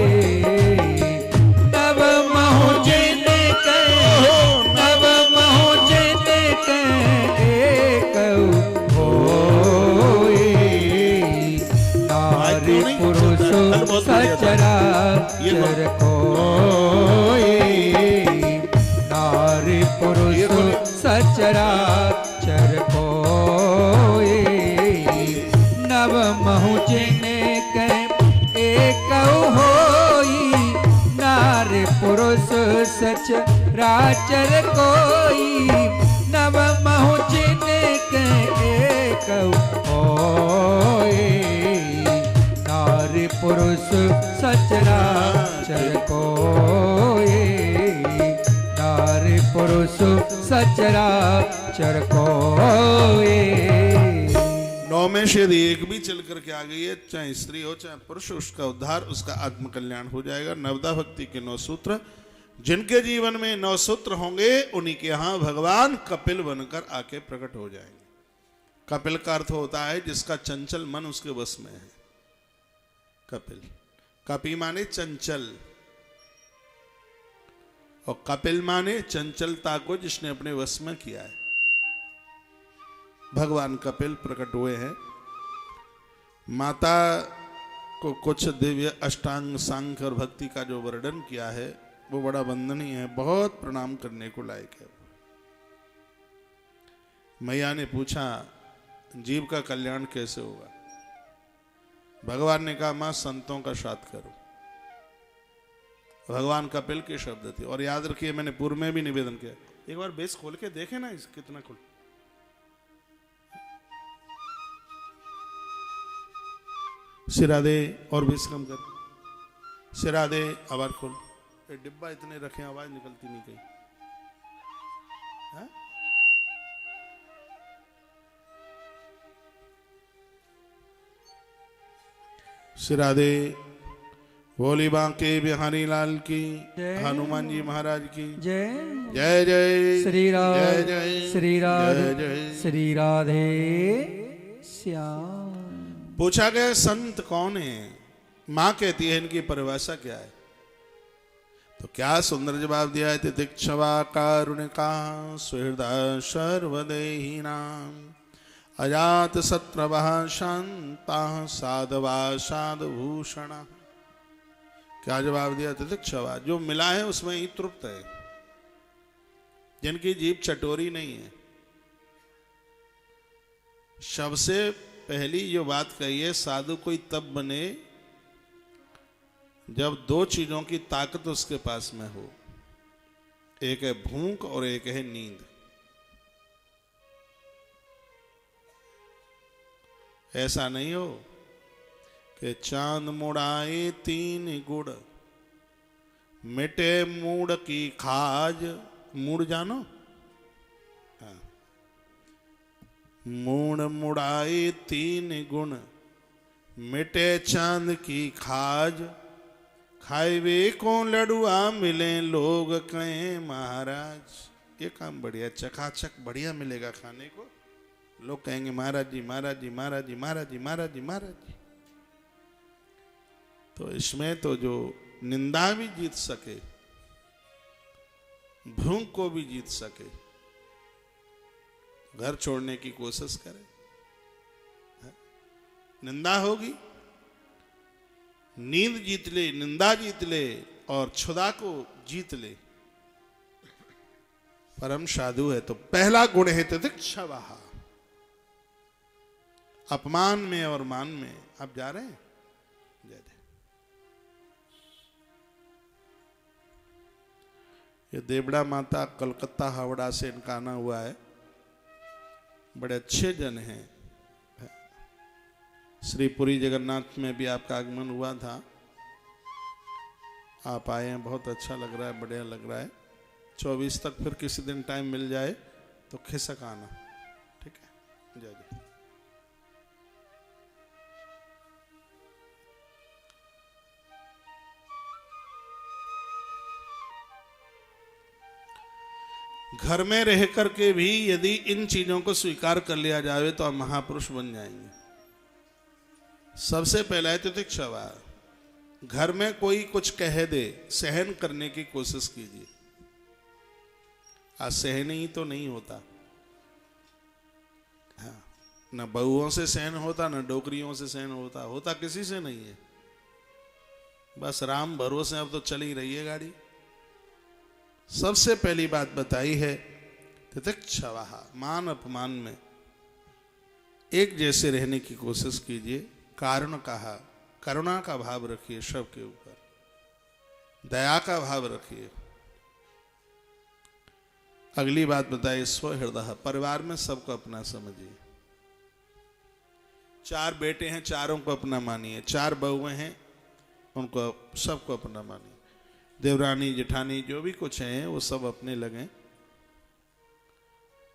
नव महु जिने कहे, नव महु जिने कहे एक होए। नारी पुरुष सचराचर कोई, नारी पुरुष सचराचर कोई। नव महु जिने कहे एक होई, नारी पुरुष सचराचर कोई। नव महु जिने कहे एक होई, नारी पुरुष सचराचर कोई। नारी पुरुष सचराचर कोई। 9 में से यदि एक भी चल करके आ गई है, चाहे स्त्री हो चाहे पुरुष, उसका उद्धार, उसका आत्मकल्याण हो जाएगा। नवदा भक्ति के 9 सूत्र, जिनके जीवन में 9 सूत्र होंगे उन्हीं के यहां भगवान कपिल बनकर आके प्रकट हो जाएंगे। कपिल का अर्थ होता है जिसका चंचल मन उसके वश में है। कपिल, कपि माने चंचल, और कपिल माने चंचलता को जिसने अपने वश में किया है। भगवान कपिल प्रकट हुए हैं। माता को कुछ दिव्य अष्टांग सांख्य और भक्ति का जो वर्णन किया है वो बड़ा वंदनीय है, बहुत प्रणाम करने को लायक है। मैया ने पूछा जीव का कल्याण कैसे होगा? भगवान ने कहा मां संतों का साथ करो। भगवान कपिल के शब्द थे। और याद रखिए, मैंने पूर्व में भी निवेदन किया, एक बार बेस खोल के देखे ना, इस कितना खुल। सिरा दे और बेस कम कर, सिरा दे, आवाज खोल। ये डिब्बा इतने रखे आवाज निकलती नहीं कहीं। श्री राधे। भोली बांके बिहारी लाल की, जय। हनुमान जी महाराज की जय जय जय। श्री राधे जय जय श्री राधे जय जय। श्री राधे श्याम। पूछा गया संत कौन है, माँ कहती है इनकी परिभाषा क्या है, तो क्या सुंदर जवाब दिया है। तितिक्षवा कारुणिका सुहृदा सर्वदेही नाम अजात शत्रवः शांता साधवा साधुभूषण। क्या जवाब दिया। तितिक्षवा, जो मिला है उसमें ही तृप्त है, जिनकी जीभ चटोरी नहीं है। सबसे पहली जो बात कही है, साधु कोई तब बने जब दो चीजों की ताकत उसके पास में हो, एक है भूख और एक है नींद। ऐसा नहीं हो कि चांद मुड़ाए तीन गुड़ मिटे मूड की खाज। मूड जानो, हाँ। मूड मुड़ाए तीन गुण मिटे चांद की खाज। खाए वे को लड़ुआ मिले लोग कहें महाराज। ये काम बढ़िया, चकाचक बढ़िया मिलेगा खाने को। लोग कहेंगे महाराज जी महाराज जी महाराज जी महाराज जी महाराज जी महाराज जी। तो इसमें तो जो निंदा भी जीत सके, भूख को भी जीत सके, घर छोड़ने की कोशिश करे। निंदा होगी, नींद जीत ले, निंदा जीत ले और क्षुधा को जीत ले, परम साधु है। तो पहला गुण है तितिक्षवा। अपमान में और मान में आप जा रहे हैं। जय जय। ये देवड़ा माता कलकत्ता हावड़ा से इनका आना हुआ है। बड़े अच्छे जन हैं। श्री पुरी जगन्नाथ में भी आपका आगमन हुआ था, आप आए हैं, बहुत अच्छा लग रहा है, बढ़िया लग रहा है। 24 तक फिर किसी दिन टाइम मिल जाए तो खिसक आना, ठीक है। जय जय। घर में रह करके भी यदि इन चीजों को स्वीकार कर लिया जाए तो आप महापुरुष बन जाएंगे। सबसे पहला है तितिक्षवा। घर में कोई कुछ कह दे, सहन करने की कोशिश कीजिए। आज सहन ही तो नहीं होता। हाँ, न बहुओं से सहन होता, न डोकरियों से सहन होता, होता किसी से नहीं है। बस राम भरोसे अब तो चल ही रही है गाड़ी। सबसे पहली बात बताई है तितिक्षवा। मान अपमान में एक जैसे रहने की कोशिश कीजिए। कारण कहा, करुणा का भाव रखिए, सबके ऊपर दया का भाव रखिए। अगली बात बताइए स्वहृदय। परिवार में सबको अपना समझिए। 4 बेटे हैं, चारों को अपना मानिए। 4 बहुएं हैं, उनको सबको अपना मानिए। देवरानी जेठानी जो भी कुछ हैं वो सब अपने लगें।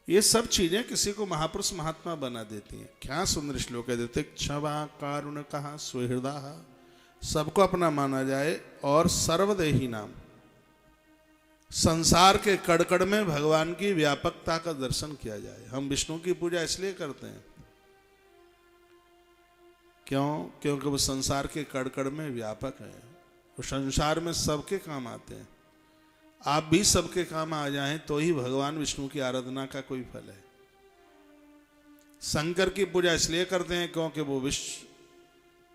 ये सब चीजें किसी को महापुरुष महात्मा बना देती हैं। क्या सुंदर श्लोक है। तितिक्षवा कारुण कहा सुहृदः। सबको अपना माना जाए और सर्वदेही नाम। संसार के कड़कड़ में भगवान की व्यापकता का दर्शन किया जाए। हम विष्णु की पूजा इसलिए करते हैं, क्यों? क्योंकि वो संसार के कड़कड़ में व्यापक है। वो संसार में सबके काम आते हैं। आप भी सबके काम आ जाएं तो ही भगवान विष्णु की आराधना का कोई फल है। शंकर की पूजा इसलिए करते हैं क्योंकि वो विश्व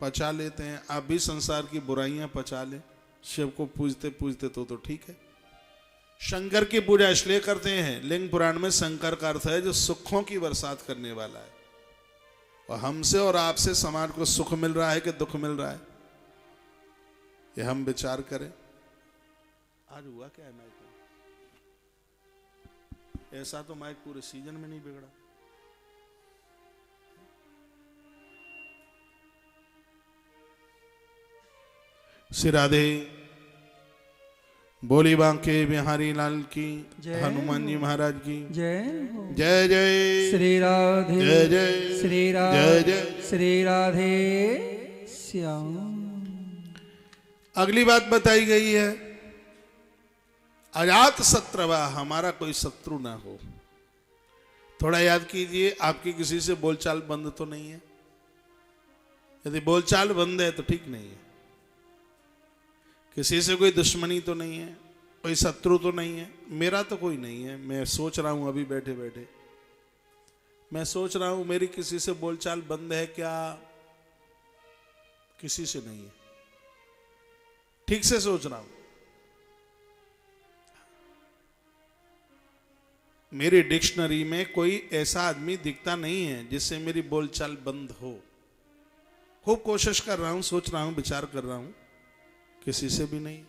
पचा लेते हैं। आप भी संसार की बुराइयां पचा लें, शिव को पूजते पूजते तो ठीक है। शंकर की पूजा इसलिए करते हैं, लिंग पुराण में शंकर का अर्थ है जो सुखों की बरसात करने वाला है। और हमसे और आपसे समाज को सुख मिल रहा है कि दुख मिल रहा है, ये हम विचार करें। आज हुआ क्या है माइक में? ऐसा तो माइक पूरे सीजन में नहीं बिगड़ा। श्री राधे। बोली बांके बिहारी लाल की, हनुमान जी महाराज की जय। जय जय। श्री राधे जय जय। श्री जय राधे जय। श्री राधे श्याम। अगली बात बताई गई है, अजात शत्रवा, हमारा कोई शत्रु ना हो। थोड़ा याद कीजिए, आपकी किसी से बोलचाल बंद तो नहीं है? यदि बोलचाल बंद है तो ठीक नहीं है। किसी से कोई दुश्मनी तो नहीं है, कोई शत्रु तो नहीं है। मेरा तो कोई नहीं है। मैं सोच रहा हूं अभी बैठे बैठे, मैं सोच रहा हूं मेरी किसी से बोलचाल बंद है क्या? किसी से नहीं है। ठीक से सोच रहा हूं। मेरी डिक्शनरी में कोई ऐसा आदमी दिखता नहीं है जिससे मेरी बोलचाल बंद हो। खूब कोशिश कर रहा हूं, सोच रहा हूं, विचार कर रहा हूं, किसी से भी नहीं।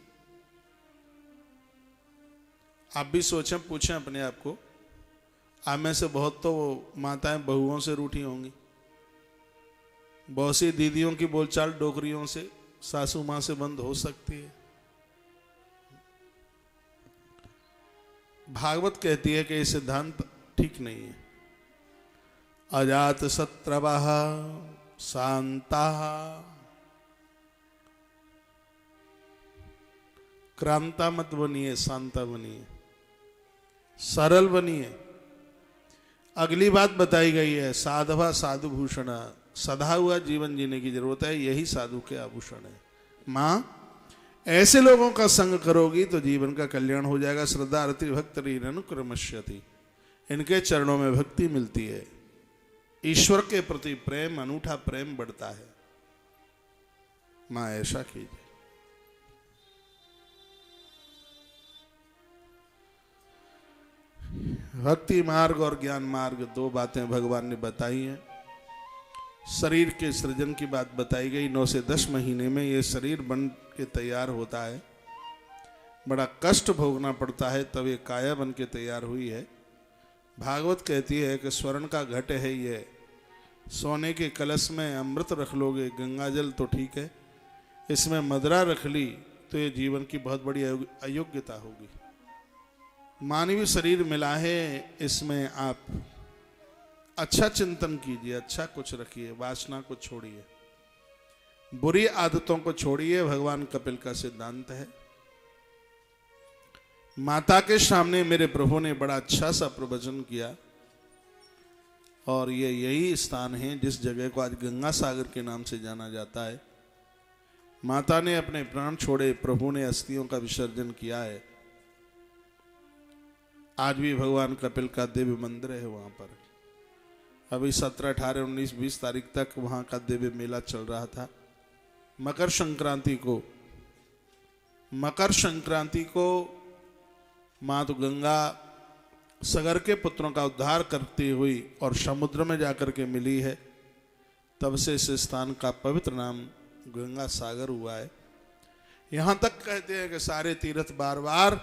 आप भी सोचें, पूछें अपने आप को। आप में से बहुत तो माताएं बहुओं से रूठी होंगी, बहुत सी दीदियों की बोलचाल डोकरियों से, सासू मां से बंद हो सकती है। भागवत कहती है कि ये सिद्धांत ठीक नहीं है। अजात शत्रवः शांताः क्रांता मत बनिए, शांता बनिए, सरल बनिए। अगली बात बताई गई है, साधवा साधु भूषण, सधा हुआ जीवन जीने की जरूरत है, यही साधु के आभूषण है। मां, ऐसे लोगों का संग करोगी तो जीवन का कल्याण हो जाएगा। श्रद्धा रति भक्त अनुक्रमश्यति, इनके चरणों में भक्ति मिलती है, ईश्वर के प्रति प्रेम, अनूठा प्रेम बढ़ता है। मां ऐसा कीजिए। भक्ति मार्ग और ज्ञान मार्ग, दो बातें भगवान ने बताई हैं। शरीर के सृजन की बात बताई गई। 9 से 10 महीने में ये शरीर बन के तैयार होता है, बड़ा कष्ट भोगना पड़ता है, तब ये काया बन के तैयार हुई है। भागवत कहती है कि स्वर्ण का घट है ये, सोने के कलश में अमृत रख लोगे, गंगा जल तो ठीक है, इसमें मदरा रख ली तो ये जीवन की बहुत बड़ी अयोग्यता होगी। मानवीय शरीर मिला है, इसमें आप अच्छा चिंतन कीजिए, अच्छा कुछ रखिए, वासना को छोड़िए, बुरी आदतों को छोड़िए। भगवान कपिल का सिद्धांत है। माता के सामने मेरे प्रभु ने बड़ा अच्छा सा प्रवचन किया, और ये यही स्थान है जिस जगह को आज गंगा सागर के नाम से जाना जाता है। माता ने अपने प्राण छोड़े, प्रभु ने अस्थियों का विसर्जन किया है। आज भी भगवान कपिल का दिव्य मंदिर है वहां पर। अभी 17, 18, 19, 20 तारीख तक वहां का दिव्य मेला चल रहा था। मकर संक्रांति को मां तो गंगा सगर के पुत्रों का उद्धार करती हुई और समुद्र में जाकर के मिली है। तब से इस स्थान का पवित्र नाम गंगा सागर हुआ है। यहां तक कहते हैं कि सारे तीर्थ बार बार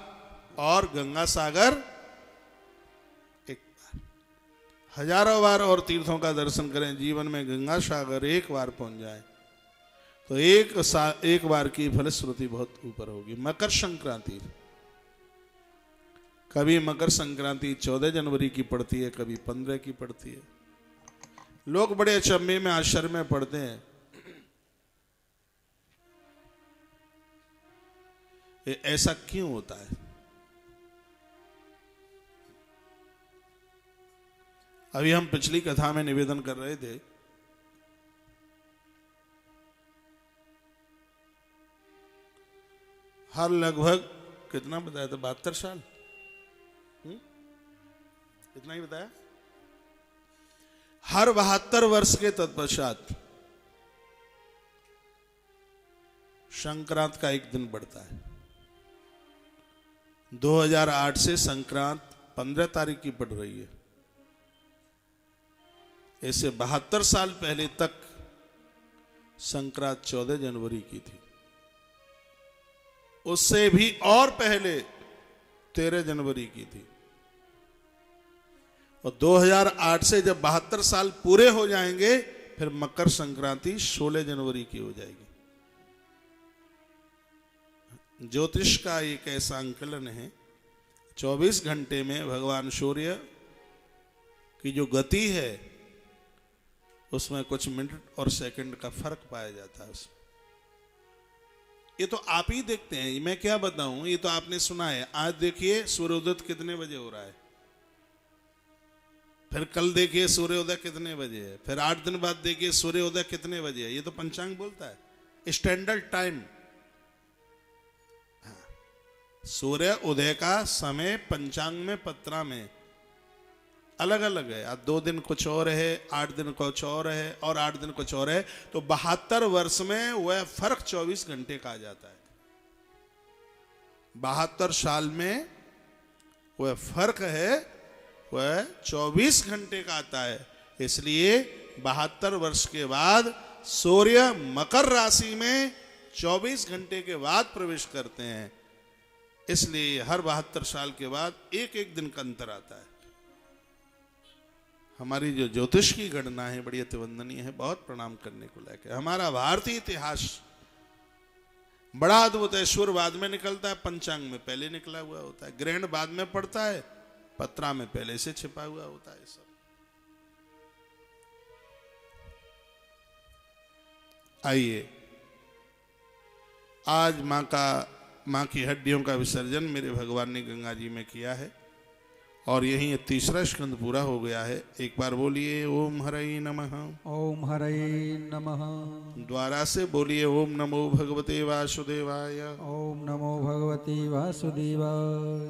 और गंगा सागर एक बार, हजारों बार और तीर्थों का दर्शन करें, जीवन में गंगा सागर एक बार पहुंच जाए तो एक बार की फलश्रुति बहुत ऊपर होगी। मकर संक्रांति, कभी मकर संक्रांति 14 जनवरी की पड़ती है, कभी 15 की पड़ती है। लोग बड़े अचंभे में, आश्चर्य में पड़ते हैं, ये ऐसा क्यों होता है? अभी हम पिछली कथा में निवेदन कर रहे थे, हर लगभग कितना बताया था, 72 साल, इतना ही बताया, हर 72 वर्ष के तत्पश्चात संक्रांत का एक दिन बढ़ता है। 2008 से संक्रांत 15 तारीख की पड़ रही है। ऐसे 72 साल पहले तक संक्रांत 14 जनवरी की थी। उससे भी और पहले 13 जनवरी की थी। और 2008 से जब 72 साल पूरे हो जाएंगे, फिर मकर संक्रांति 16 जनवरी की हो जाएगी। ज्योतिष का एक ऐसा अंकलन है, 24 घंटे में भगवान सूर्य की जो गति है उसमें कुछ मिनट और सेकंड का फर्क पाया जाता है उसमें। ये तो आप ही देखते हैं, मैं क्या बताऊं, ये तो आपने सुना है। आज देखिए सूर्योदय कितने बजे हो रहा है, फिर कल देखिए सूर्योदय कितने बजे है, फिर 8 दिन बाद देखिए सूर्योदय कितने बजे है। ये तो पंचांग बोलता है, स्टैंडर्ड टाइम। सूर्य उदय का समय पंचांग में, पत्रा में अलग अलग है। आज 2 दिन कुछ और है, 8 दिन कुछ और है, और 8 दिन कुछ और है। तो 72 वर्ष में वह फर्क 24 घंटे का आ जाता है। 72 साल में वह फर्क है, वह 24 घंटे का आता है। इसलिए 72 वर्ष के बाद सूर्य मकर राशि में 24 घंटे के बाद प्रवेश करते हैं। इसलिए हर 72 साल के बाद एक एक दिन का अंतर आता है। हमारी जो ज्योतिष की गणना है बड़ी अतिवंदनीय है, बहुत प्रणाम करने को लायक है। हमारा भारतीय इतिहास बड़ा अद्भुत है। सूर्य बाद में निकलता है, पंचांग में पहले निकला हुआ होता है, ग्रहण बाद में पड़ता है, पत्रा में पहले से छिपा हुआ होता है। सब आइए, आज मां की हड्डियों का विसर्जन मेरे भगवान ने गंगा जी में किया है, और यही 3रा स्कंद पूरा हो गया है। एक बार बोलिए ओम हरये नमः। ओम हरये नमः। द्वारा से बोलिए ओम नमो भगवते वासुदेवाय। ओम नमो भगवते वासुदेवाय।